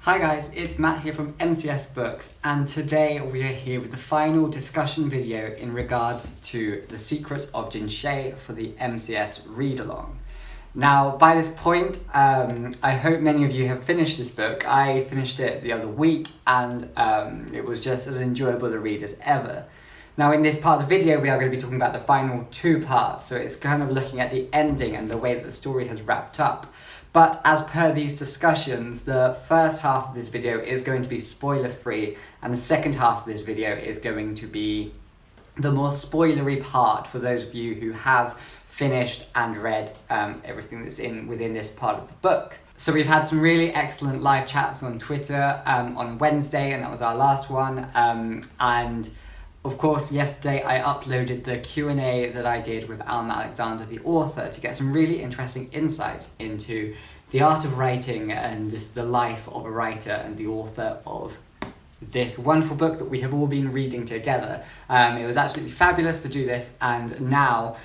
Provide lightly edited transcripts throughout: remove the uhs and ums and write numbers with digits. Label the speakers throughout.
Speaker 1: Hi guys, it's Matt here from MCS-books, and today we are here with the final discussion video in regards to the Secrets of Jin-Shei for the MCS read-along. Now, by this point, I hope many of you have finished this book. I finished it the other week, and it was just as enjoyable to read as ever. Now, in this part of the video, we are going to be talking about the final two parts, so it's kind of looking at the ending and the way that the story has wrapped up. But as per these discussions, the first half of this video is going to be spoiler-free, and the second half of this video is going to be the more spoilery part for those of you who have finished and read everything that's within this part of the book. So we've had some really excellent live chats on Twitter on Wednesday, and that was our last one. And of course, yesterday I uploaded the Q&A that I did with Alma Alexander, the author, to get some really interesting insights into the art of writing and just the life of a writer and the author of this wonderful book that we have all been reading together. It was absolutely fabulous to do this, and now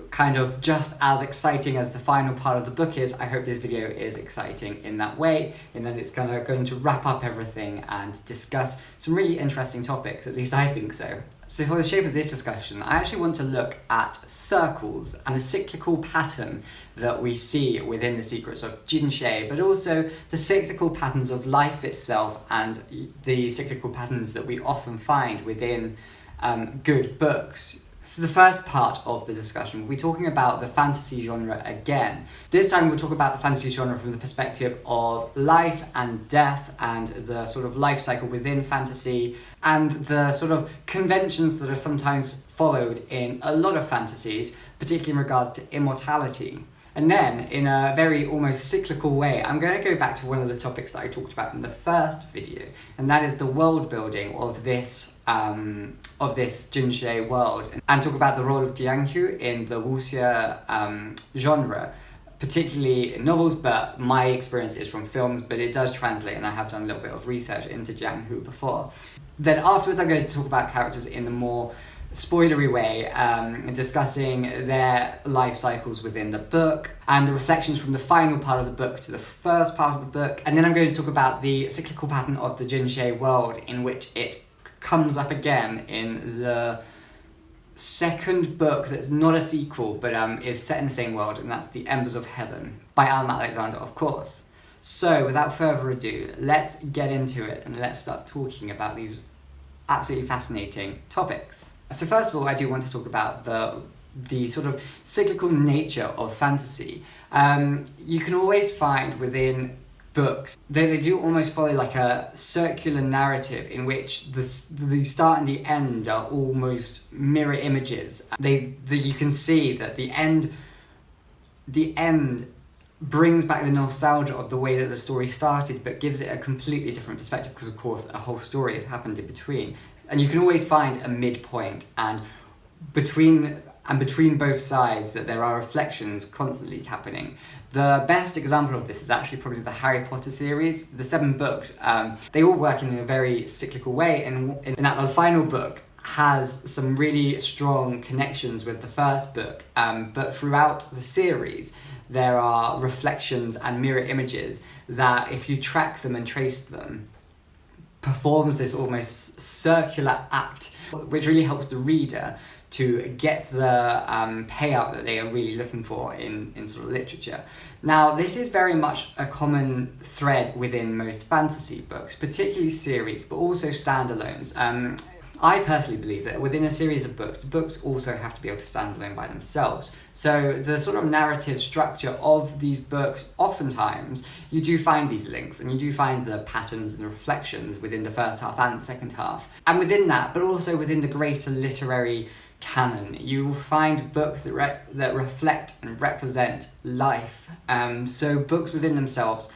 Speaker 1: kind of just as exciting as the final part of the book is, I hope this video is exciting in that way, in that it's kind of going to wrap up everything and discuss some really interesting topics, at least I think so. So for the shape of this discussion, I actually want to look at circles and the cyclical pattern that we see within the Secrets of Jin-Shei, but also the cyclical patterns of life itself and the cyclical patterns that we often find within good books. So the first part of the discussion, we'll be talking about the fantasy genre again. This time we'll talk about the fantasy genre from the perspective of life and death and the sort of life cycle within fantasy and the sort of conventions that are sometimes followed in a lot of fantasies, particularly in regards to immortality. And then, in a very almost cyclical way, I'm going to go back to one of the topics that I talked about in the first video, and that is the world building of this Jin-Shei world, and talk about the role of Jianghu in the wuxia genre, particularly in novels, but my experience is from films, but it does translate, and I have done a little bit of research into Jianghu before. Then afterwards, I'm going to talk about characters in the more spoilery way, discussing their life cycles within the book and the reflections from the final part of the book to the first part of the book. And then I'm going to talk about the cyclical pattern of the Jin-Shei world, in which it comes up again in the second book that's not a sequel, but is set in the same world, and that's The Embers of Heaven by Alma Alexander, of course. So without further ado, let's get into it and let's start talking about these absolutely fascinating topics. So first of all, I do want to talk about the sort of cyclical nature of fantasy. You can always find within books that they do almost follow like a circular narrative in which the start and the end are almost mirror images. You can see that the end brings back the nostalgia of the way that the story started, but gives it a completely different perspective because, of course, a whole story has happened in between. And you can always find a midpoint, and between both sides that there are reflections constantly happening. The best example of this is actually probably the Harry Potter series. The 7 books, they all work in a very cyclical way, and in that the final book has some really strong connections with the first book, but throughout the series there are reflections and mirror images that, if you track them and trace them, performs this almost circular act, which really helps the reader to get the payout that they are really looking for in sort of literature. Now, this is very much a common thread within most fantasy books, particularly series, but also standalones. I personally believe that within a series of books, the books also have to be able to stand alone by themselves. So the sort of narrative structure of these books, oftentimes, you do find these links, and you do find the patterns and the reflections within the first half and the second half. And within that, but also within the greater literary canon, you will find books that reflect and represent life. So books within themselves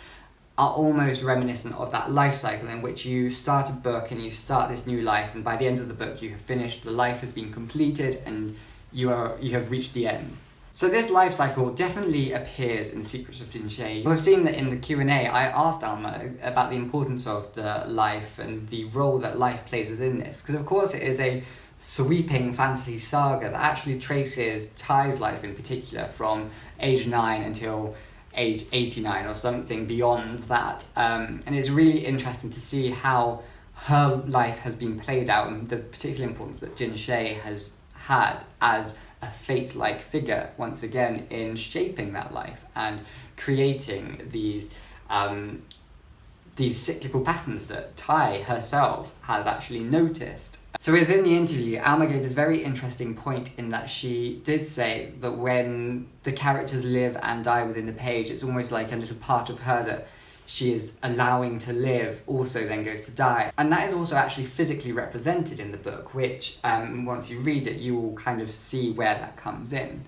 Speaker 1: are almost reminiscent of that life cycle in which you start a book and you start this new life, and by the end of the book you have finished, the life has been completed, and you have reached the end. So this life cycle definitely appears in the Secrets of Jin-Shei. We've seen that in the Q&A, I asked Alma about the importance of the life and the role that life plays within this, because of course it is a sweeping fantasy saga that actually ties life in particular from age 9 until age 89 or something beyond that. And it's really interesting to see how her life has been played out, and the particular importance that Jin-Shei has had as a fate-like figure once again in shaping that life and creating these cyclical patterns that Tai herself has actually noticed. So within the interview, Alma gave this very interesting point in that she did say that when the characters live and die within the page, it's almost like a little part of her that she is allowing to live also then goes to die. And that is also actually physically represented in the book, which once you read it, you will kind of see where that comes in.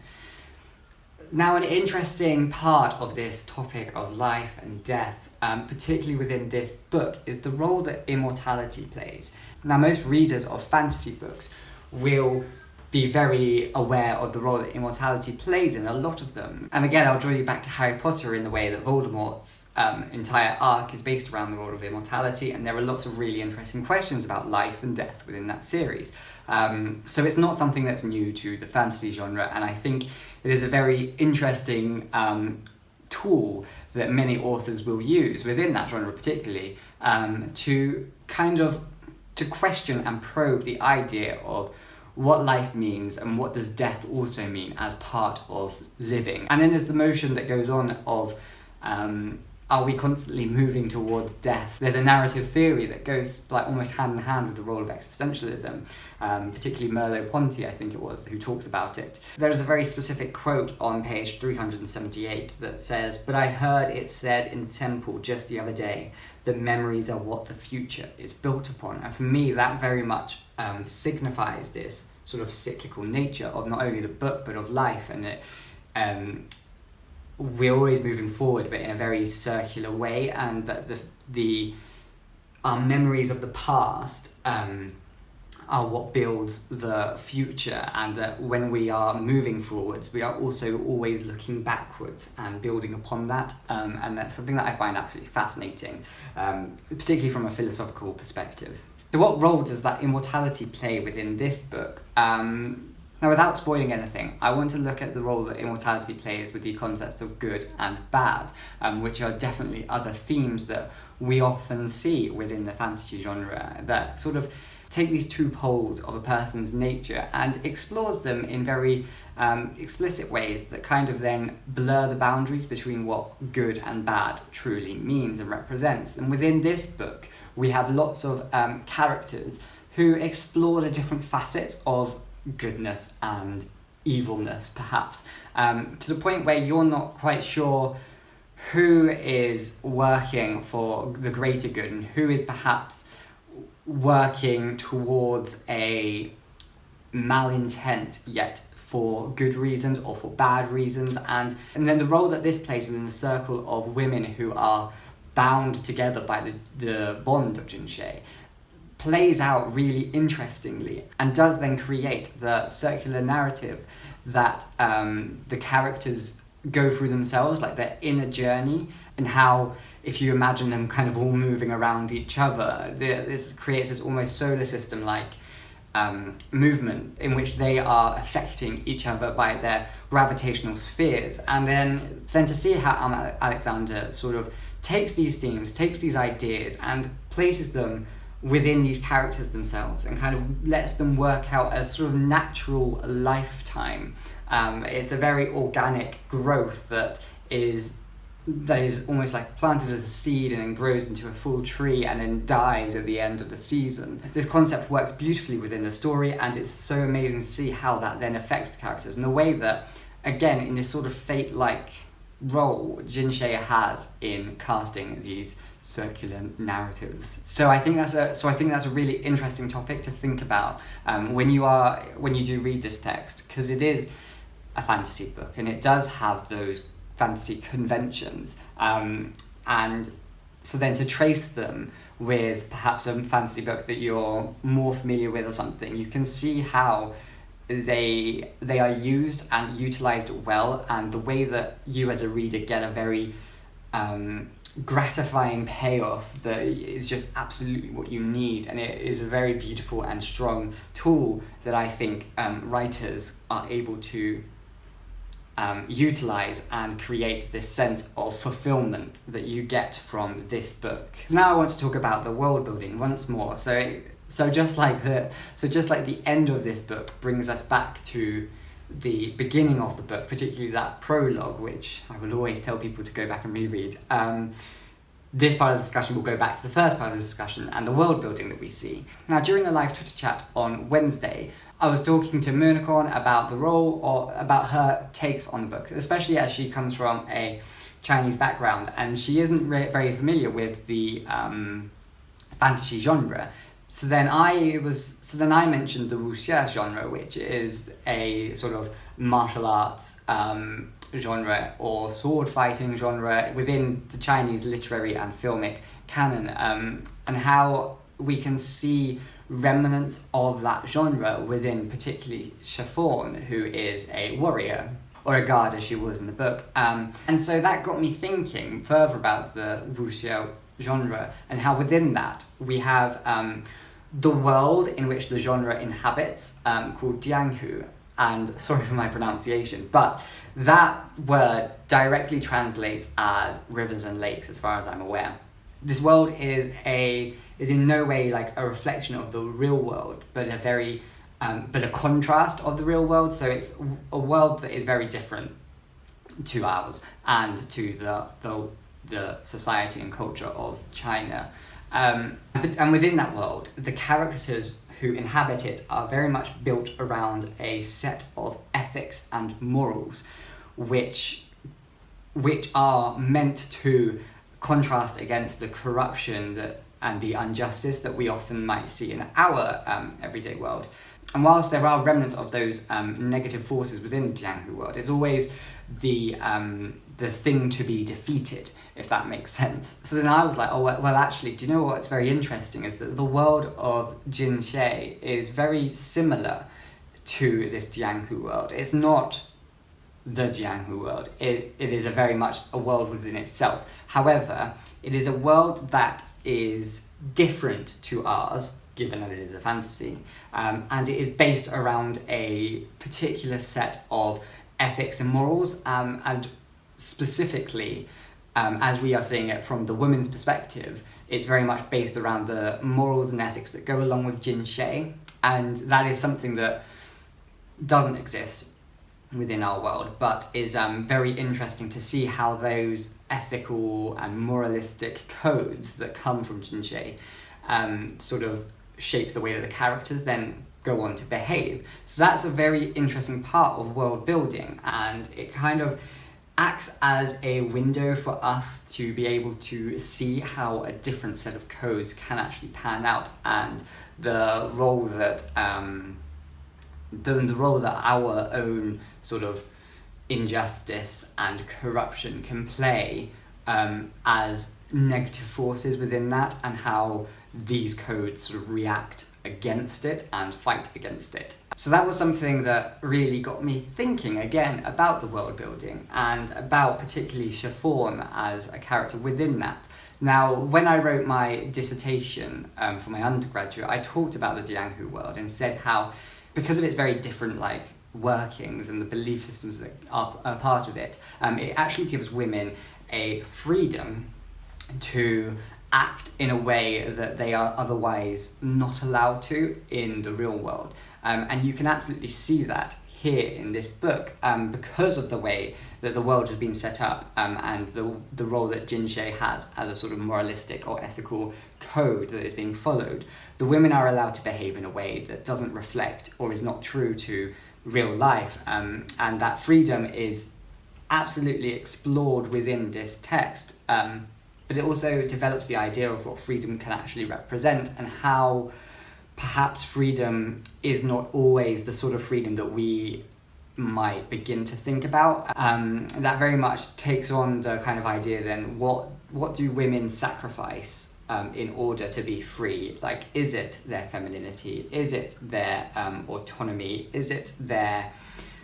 Speaker 1: Now, an interesting part of this topic of life and death, particularly within this book, is the role that immortality plays. Now, most readers of fantasy books will be very aware of the role that immortality plays in a lot of them. And again, I'll draw you back to Harry Potter in the way that Voldemort's entire arc is based around the role of immortality, and there are lots of really interesting questions about life and death within that series. So it's not something that's new to the fantasy genre, and I think it is a very interesting tool that many authors will use within that genre particularly to kind of to question and probe the idea of what life means and what does death also mean as part of living. And then there's the motion that goes on of are we constantly moving towards death? There's a narrative theory that goes like almost hand in hand with the role of existentialism, particularly Merleau-Ponty, I think it was, who talks about it. There's a very specific quote on page 378 that says, "But I heard it said in the temple just the other day that memories are what the future is built upon." And for me, that very much signifies this sort of cyclical nature of not only the book, but of life, and it we're always moving forward, but in a very circular way, and that our memories of the past are what builds the future, and that when we are moving forwards, we are also always looking backwards and building upon that, and that's something that I find absolutely fascinating, particularly from a philosophical perspective. So what role does that immortality play within this book? Now, without spoiling anything, I want to look at the role that immortality plays with the concepts of good and bad, which are definitely other themes that we often see within the fantasy genre that sort of take these two poles of a person's nature and explores them in very explicit ways that kind of then blur the boundaries between what good and bad truly means and represents. And within this book, we have lots of characters who explore the different facets of goodness and evilness, perhaps, to the point where you're not quite sure who is working for the greater good and who is perhaps working towards a malintent yet for good reasons or for bad reasons, and then the role that this plays within a circle of women who are bound together by the bond of Jin-Shei plays out really interestingly and does then create the circular narrative that the characters go through themselves, like their inner journey, and how, if you imagine them kind of all moving around each other, this creates this almost solar system-like movement in which they are affecting each other by their gravitational spheres. And then to see how Alma Alexander sort of takes these themes, takes these ideas and places them within these characters themselves and kind of lets them work out a sort of natural lifetime. It's a very organic growth that is almost like planted as a seed and then grows into a full tree and then dies at the end of the season. This concept works beautifully within the story, and it's so amazing to see how that then affects the characters in the way that, again, in this sort of fate-like role Jin-Shei has in casting these circular narratives. So I think that's a really interesting topic to think about when you do read this text, because it is a fantasy book and it does have those fantasy conventions, and so then to trace them with perhaps a fantasy book that you're more familiar with or something, you can see how they are used and utilized well, and the way that you as a reader get a very gratifying payoff that is just absolutely what you need, and it is a very beautiful and strong tool that I think writers are able to utilize and create this sense of fulfillment that you get from this book. Now I want to talk about the world building once more. So just like the end of this book brings us back to the beginning of the book, particularly that prologue, which I will always tell people to go back and reread. This part of the discussion will go back to the first part of the discussion and the world building that we see. Now, during the live Twitter chat on Wednesday, I was talking to Moonacon about the role, or about her takes on the book, especially as she comes from a Chinese background and she isn't very familiar with the fantasy genre. So then I mentioned the wuxia genre, which is a sort of martial arts genre or sword fighting genre within the Chinese literary and filmic canon, and how we can see remnants of that genre within particularly Chiffon, who is a warrior, or a guard as she was in the book. And so that got me thinking further about the wuxia genre and how within that we have the world in which the genre inhabits, called Jianghu. And sorry for my pronunciation, but that word directly translates as rivers and lakes as far as I'm aware. This world is in no way like a reflection of the real world, but a contrast of the real world. So it's a world that is very different to ours and to the society and culture of China. And within that world, the characters who inhabit it are very much built around a set of ethics and morals, which are meant to contrast against the corruption and the injustice that we often might see in our everyday world. And whilst there are remnants of those negative forces within the Jianghu world, it's always the thing to be defeated, if that makes sense. So then I was like, well, actually, do you know what's very interesting is that the world of Jin-Shei is very similar to this Jianghu world. It's not the Jianghu world. It is very much a world within itself. However, it is a world that is different to ours, given that it is a fantasy, and it is based around a particular set of ethics and morals, and specifically, as we are seeing it from the woman's perspective, it's very much based around the morals and ethics that go along with Jin-Shei, and that is something that doesn't exist within our world, but is very interesting to see how those ethical and moralistic codes that come from Jin-Shei sort of shape the way that the characters then go on to behave. So that's a very interesting part of world building, and it kind of acts as a window for us to be able to see how a different set of codes can actually pan out, and the role that our own sort of injustice and corruption can play as negative forces within that, and how these codes sort of react against it and fight against it. So that was something that really got me thinking again about the world building and about particularly Chiffon as a character within that. Now, when I wrote my dissertation for my undergraduate, I talked about the Jianghu world and said how, because of its very different workings and the belief systems that are a part of it, it actually gives women a freedom to act in a way that they are otherwise not allowed to in the real world. And you can absolutely see that here in this book, because of the way that the world has been set up, and the role that Jin-Shei has as a sort of moralistic or ethical code that is being followed. The women are allowed to behave in a way that doesn't reflect or is not true to real life, and that freedom is absolutely explored within this text. But it also develops the idea of what freedom can actually represent, and how perhaps freedom is not always the sort of freedom that we might begin to think about. That very much takes on the kind of idea then, what do women sacrifice in order to be free? Like, is it their femininity? Is it their autonomy? Is it their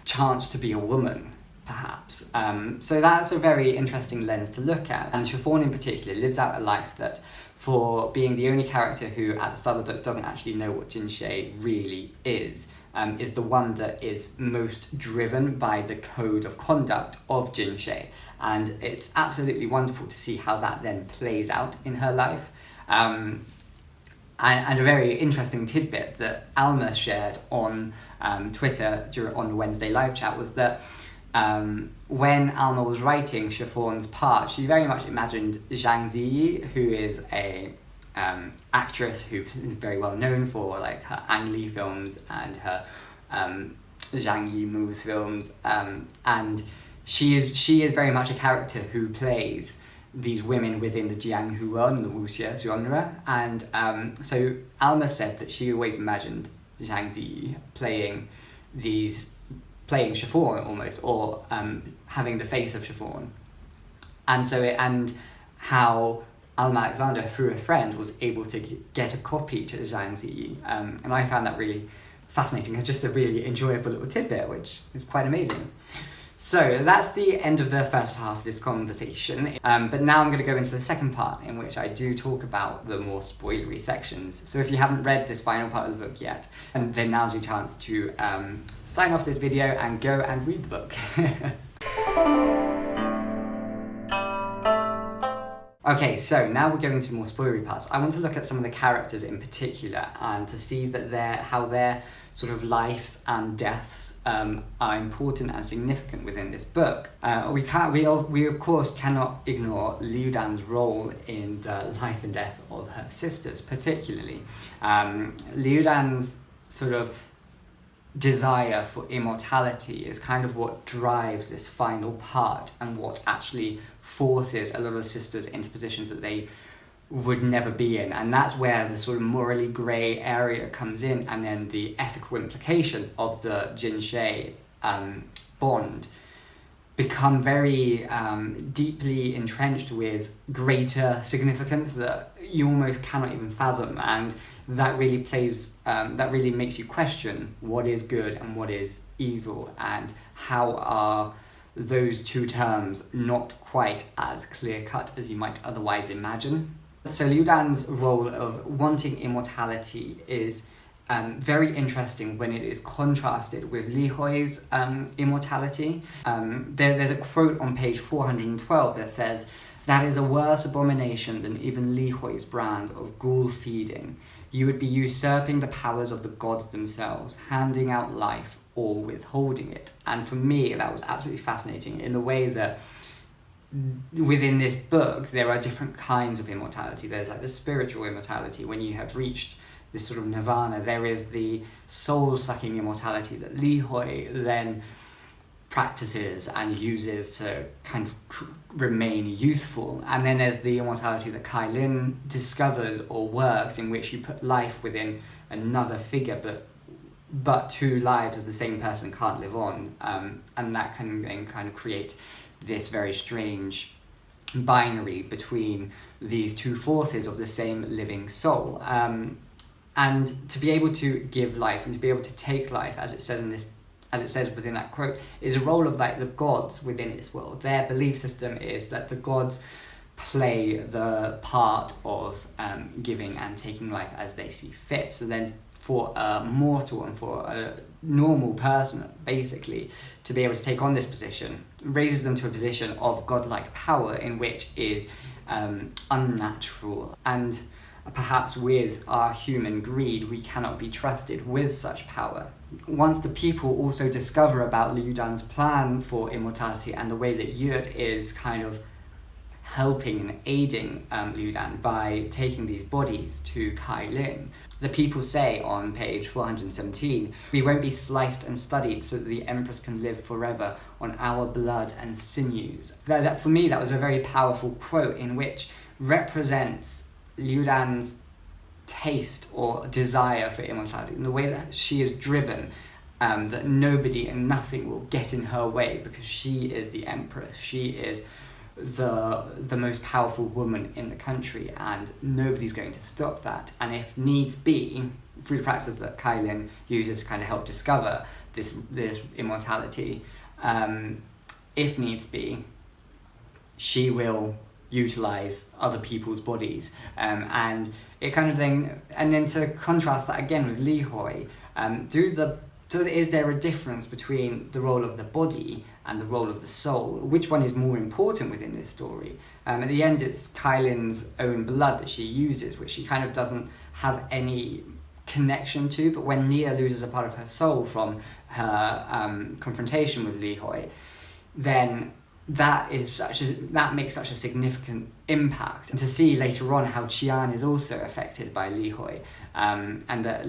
Speaker 1: chance to be a woman? Perhaps. So that's a very interesting lens to look at, and Chiffon in particular lives out a life that, for being the only character who at the start of the book doesn't actually know what Jin-Shei really is, is the one that is most driven by the code of conduct of Jin-Shei. And it's absolutely wonderful to see how that then plays out in her life. And a very interesting tidbit that Alma shared on Twitter on the Wednesday live chat was that when Alma was writing Chiffon's part, she very much imagined Zhang Ziyi, who is a actress who is very well known for like her Ang Lee films and her Zhang Yimou's films, and she is very much a character who plays these women within the Jianghuan, the wuxia genre, and so Alma said that she always imagined Zhang Ziyi playing Chiffon almost, or having the face of Chiffon, and how Alma Alexander, through a friend, was able to get a copy to Zhang Ziyi, and I found that really fascinating and just a really enjoyable little tidbit, which is quite amazing. So that's the end of the first half of this conversation, but now I'm going to go into the second part, in which I do talk about the more spoilery sections. So if you haven't read this final part of the book yet, and then now's your chance to sign off this video and go and read the book. Okay, so now we're going to the more spoilery parts. I want to look at some of the characters in particular and to see that how their sort of lives and deaths are important and significant within this book. We of course cannot ignore Liu Dan's role in the life and death of her sisters, particularly. Liu Dan's sort of desire for immortality is kind of what drives this final part and what actually forces a lot of sisters into positions that they would never be in, and that's where the sort of morally grey area comes in, and then the ethical implications of the Jin-Shei bond become very deeply entrenched with greater significance that you almost cannot even fathom, and that really makes you question what is good and what is evil, and how are those two terms not quite as clear-cut as you might otherwise imagine. So Liu Dan's role of wanting immortality is very interesting when it is contrasted with Li Hui's immortality. There's a quote on page 412 that says, "That is a worse abomination than even Li Hui's brand of ghoul feeding. You would be usurping the powers of the gods themselves, handing out life or withholding it." And for me, that was absolutely fascinating in the way that within this book, there are different kinds of immortality. There's like the spiritual immortality, when you have reached this sort of nirvana. There is the soul-sucking immortality that Li Hui then practices and uses to kind of remain youthful. And then there's the immortality that Kai Lin discovers or works, in which you put life within another figure, but two lives of the same person can't live on. And that can then kind of create this very strange binary between these two forces of the same living soul. And to be able to give life and to be able to take life, as it says within that quote, is a role of like the gods within this world. Their belief system is that the gods play the part of giving and taking life as they see fit. So then for a mortal and for a normal person, basically, to be able to take on this position raises them to a position of godlike power, in which is unnatural. And perhaps with our human greed, we cannot be trusted with such power. Once the people also discover about Liu Dan's plan for immortality and the way that Yurt is kind of helping and aiding Liu Dan by taking these bodies to Kai Lin, the people say on page 417, "We won't be sliced and studied so that the Empress can live forever on our blood and sinews." That for me, that was a very powerful quote, in which represents Liu Dan's taste or desire for immortality, in the way that she is driven, that nobody and nothing will get in her way, because she is the Empress. She is the most powerful woman in the country, and nobody's going to stop that. And if needs be, through the practices that Kai Lin uses to kind of help discover this immortality, if needs be, she will utilize other people's bodies, and it kind of thing. And then to contrast that again with Li Hui, is there a difference between the role of the body and the role of the soul? Which one is more important within this story? At the end, it's Kailin's own blood that she uses, which she kind of doesn't have any connection to, but when Nia loses a part of her soul from her confrontation with Li Hui, then that makes such a significant impact. And to see later on how Qian is also affected by Li Hui, and that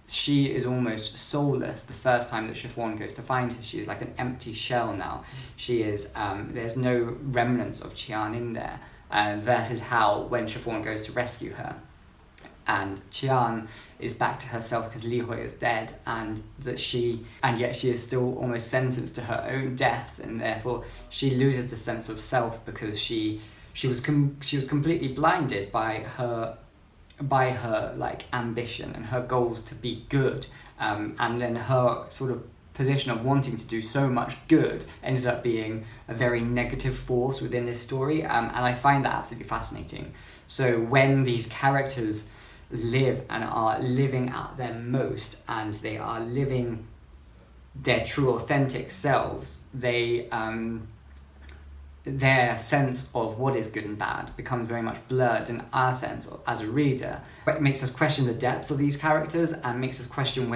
Speaker 1: she is almost soulless the first time that Chiffon goes to find her. She is like an empty shell now. She is, there's no remnants of Qian in there, versus how when Chiffon goes to rescue her, and Qian is back to herself because Li Hui is dead, and yet she is still almost sentenced to her own death, and therefore she loses the sense of self because she was completely blinded by her like ambition and her goals to be good, and then her sort of position of wanting to do so much good ended up being a very negative force within this story, and I find that absolutely fascinating. So when these characters live and are living at their most, and they are living their true authentic selves, their sense of what is good and bad becomes very much blurred in our sense as a reader. It makes us question the depth of these characters, and makes us question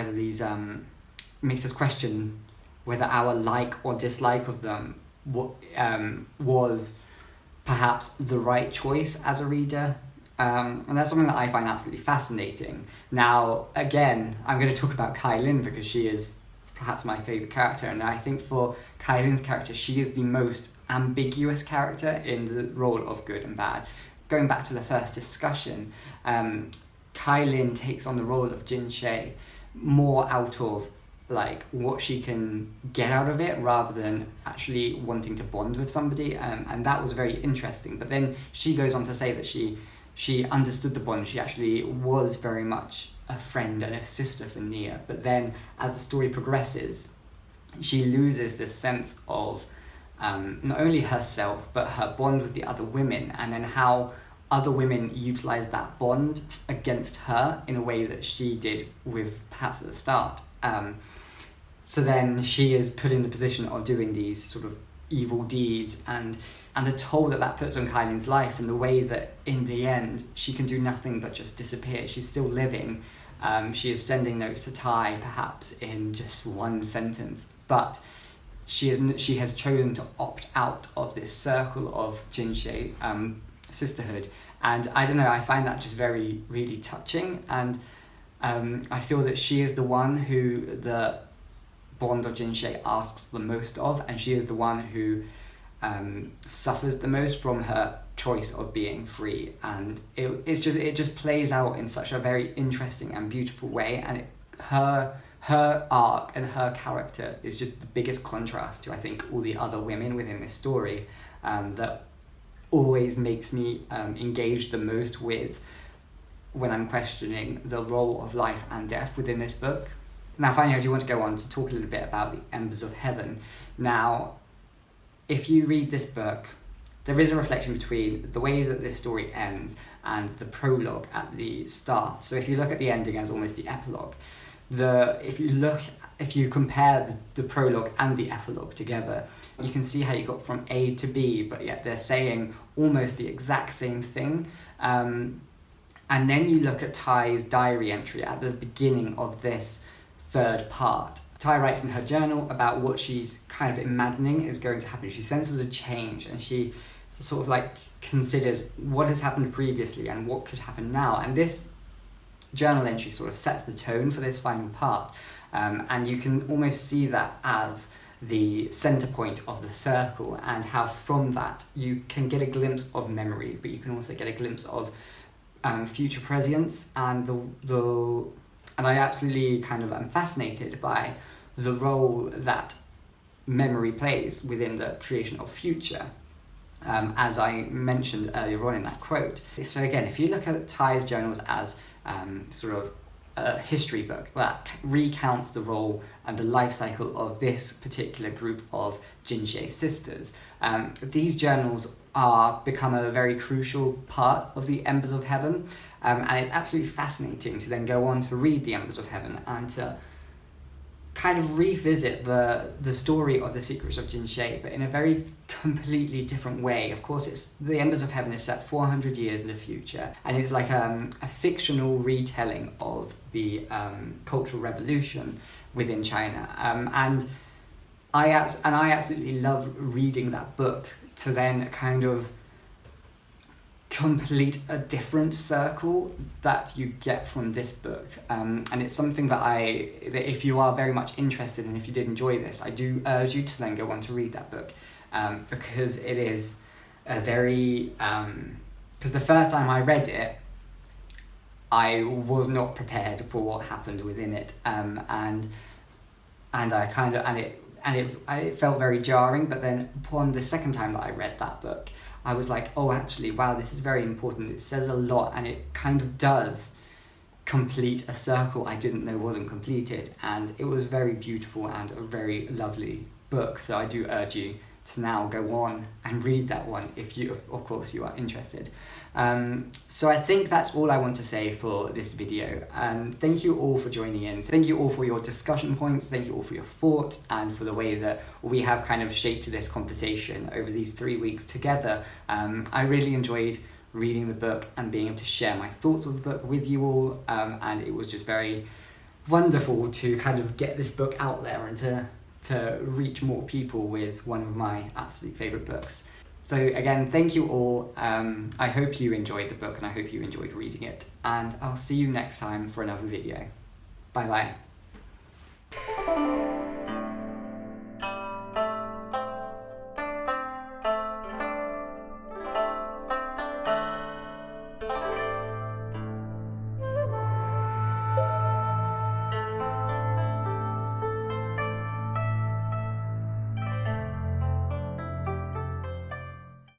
Speaker 1: whether our like or dislike of them was perhaps the right choice as a reader. And that's something that I find absolutely fascinating. Now, again, I'm going to talk about Kailin because she is perhaps my favourite character, and I think for Kailin's character, she is the most ambiguous character in the role of good and bad. Going back to the first discussion, Kailin takes on the role of Jin-Shei more out of like what she can get out of it rather than actually wanting to bond with somebody, and that was very interesting. But then she goes on to say that she understood the bond. She actually was very much a friend and a sister for Nia. But then as the story progresses, she loses this sense of not only herself, but her bond with the other women, and then how other women utilize that bond against her in a way that she did with perhaps at the start. So then she is put in the position of doing these sort of evil deeds, and the toll that puts on Kailin's life, and the way that in the end she can do nothing but just disappear. She's still living. She is sending notes to Tai, perhaps in just one sentence, but she has chosen to opt out of this circle of Jin-Shei sisterhood, and I don't know, I find that just very, really touching, and I feel that she is the one who the bond of Jin-Shei asks the most of, and she is the one who suffers the most from her choice of being free, and it just plays out in such a very interesting and beautiful way, and her arc and her character is just the biggest contrast to, I think, all the other women within this story, that always makes me engage the most with when I'm questioning the role of life and death within this book. Now finally, I do want to go on to talk a little bit about the Embers of Heaven. Now, if you read this book, there is a reflection between the way that this story ends and the prologue at the start. So if you look at the ending as almost the epilogue, if you compare the prologue and the epilogue together, you can see how you got from A to B, but yet they're saying almost the exact same thing. And then you look at Tai's diary entry at the beginning of this third part. Tai writes in her journal about what she's kind of imagining is going to happen. She senses a change, and she sort of like considers what has happened previously and what could happen now. And this journal entry sort of sets the tone for this final part. And you can almost see that as the center point of the circle, and how from that you can get a glimpse of memory, but you can also get a glimpse of future prescience, and and I absolutely kind of am fascinated by the role that memory plays within the creation of future, as I mentioned earlier on in that quote. So again, if you look at Tai's journals as sort of a history book that recounts the role and the life cycle of this particular group of Jin-Shei sisters, these journals become a very crucial part of the Embers of Heaven, and it's absolutely fascinating to then go on to read the Embers of Heaven and to kind of revisit the story of the Secrets of Jin-Shei, but in a very completely different way. Of course, it's the Embers of Heaven is set 400 years in the future, and it's like a fictional retelling of the Cultural Revolution within China. And I absolutely love reading that book to then kind of complete a different circle that you get from this book, and it's something that if you are very much interested and if you did enjoy this, I do urge you to then go on to read that book, because it is a very because the first time I read it, I was not prepared for what happened within it, and I kind of it felt very jarring. But then upon the second time that I read that book, I was like, oh, actually, wow, this is very important. It says a lot, and it kind of does complete a circle I didn't know wasn't completed. And it was very beautiful and a very lovely book. So I do urge you to now go on and read that one if you, of course, you are interested. So I think that's all I want to say for this video. Thank you all for joining in. Thank you all for your discussion points. Thank you all for your thoughts and for the way that we have kind of shaped this conversation over these 3 weeks together. I really enjoyed reading the book and being able to share my thoughts of the book with you all. And it was just very wonderful to kind of get this book out there and to reach more people with one of my absolute favourite books. So again, thank you all. I hope you enjoyed the book and I hope you enjoyed reading it. And I'll see you next time for another video. Bye bye.